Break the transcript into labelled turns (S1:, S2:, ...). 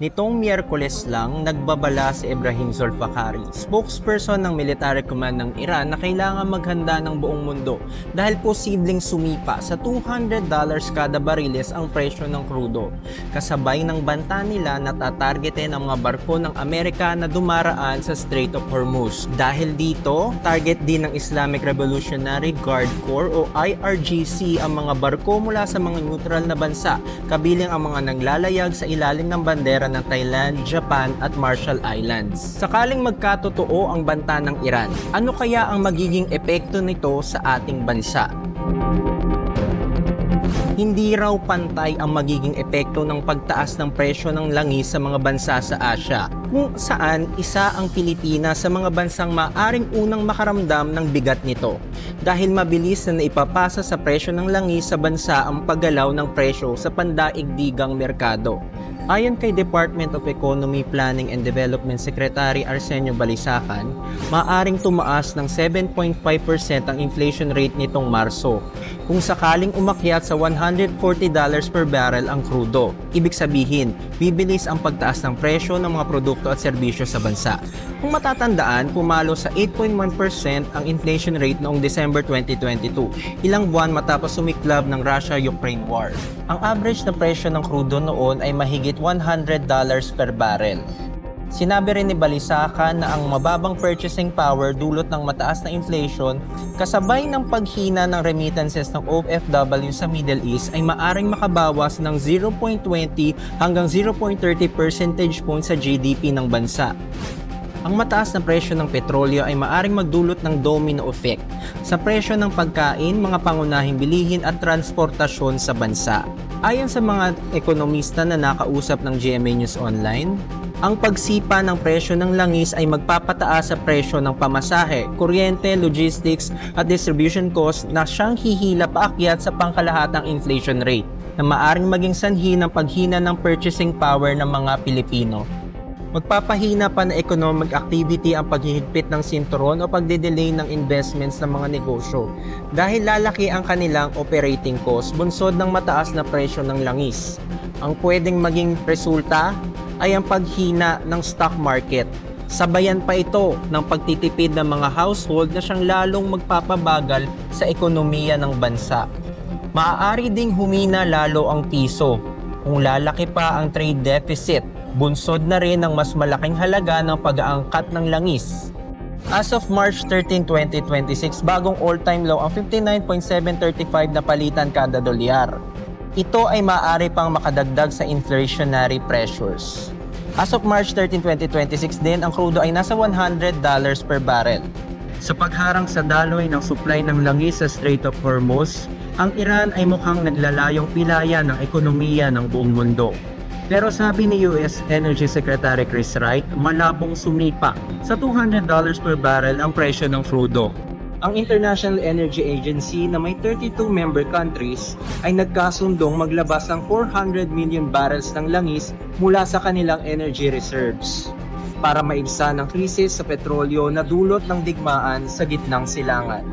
S1: Nitong Miyerkules lang, nagbabala si Ebrahim Zolfakhari, spokesperson ng Military Command ng Iran na kailangan maghanda ng buong mundo dahil posibleng sumipa sa $200 kada bariles ang presyo ng krudo. Kasabay ng banta nila na tatargetin ang mga barko ng Amerika na dumaraan sa Strait of Hormuz. Dahil dito, target din ng Islamic Revolutionary Guard Corps o IRGC ang mga barko mula sa mga neutral na bansa, kabilang ang mga naglalayag sa ilalim ng bandera ng Thailand, Japan at Marshall Islands. Sakaling magkatotoo ang banta ng Iran, ano kaya ang magiging epekto nito sa ating bansa? Hindi raw pantay ang magiging epekto ng pagtaas ng presyo ng langis sa mga bansa sa Asia, kung saan isa ang Pilipinas sa mga bansang maaring unang makaramdam ng bigat nito dahil mabilis na naipapasa sa presyo ng langis sa bansa ang paggalaw ng presyo sa pandaigdigang merkado. Ayon kay Department of Economy, Planning and Development Secretary Arsenio Balisacan, maaring tumaas ng 7.5% ang inflation rate nitong Marso kung sakaling umakyat sa $140 per barrel ang krudo. Ibig sabihin, bibilis ang pagtaas ng presyo ng mga produkto at serbisyo sa bansa. Kung matatandaan, pumalo sa 8.1% ang inflation rate noong December 2022, ilang buwan matapos sumiklab ng Russia-Ukraine war. Ang average na presyo ng krudo noon ay mahigit $100 per barrel. Sinabi rin ni Balisacan na ang mababang purchasing power dulot ng mataas na inflation kasabay ng paghina ng remittances ng OFW sa Middle East ay maaring makabawas ng 0.20 hanggang 0.30 percentage points sa GDP ng bansa. Ang mataas na presyo ng petrolyo ay maaring magdulot ng domino effect sa presyo ng pagkain, mga pangunahing bilihin at transportasyon sa bansa. Ayon sa mga ekonomista na nakausap ng GMA News Online, ang pagsipa ng presyo ng langis ay magpapataas sa presyo ng pamasahe, kuryente, logistics at distribution cost na siyang hihila paakyat sa pangkalahatang inflation rate na maaring maging sanhi ng paghina ng purchasing power ng mga Pilipino. Magpapahina pa na economic activity ang paghihigpit ng sinturon o pagde-delay ng investments ng mga negosyo dahil lalaki ang kanilang operating cost bunsod ng mataas na presyo ng langis. Ang pwedeng maging resulta ay ang paghina ng stock market. Sabayan pa ito ng pagtitipid ng mga household na siyang lalong magpapabagal sa ekonomiya ng bansa. Maaari ding humina lalo ang piso kung lalaki pa ang trade deficit. Bunsod na rin ang mas malaking halaga ng pag-aangkat ng langis. As of March 13, 2026, bagong all-time low ang 59.735 na palitan kada dolyar. Ito ay maaari pang makadagdag sa inflationary pressures. As of March 13, 2026 din, ang krudo ay nasa $100 per barrel. Sa pagharang sa daloy ng supply ng langis sa Strait of Hormuz, ang Iran ay mukhang naglalayong pilaya ng ekonomiya ng buong mundo. Pero sabi ni US Energy Secretary Chris Wright, malabong sumipa sa $200 per barrel ang presyo ng krudo. Ang International Energy Agency na may 32 member countries ay nagkasundong maglabas ng 400 million barrels ng langis mula sa kanilang energy reserves para maibsan ang krisis sa petrolyo na dulot ng digmaan sa gitnang silangan.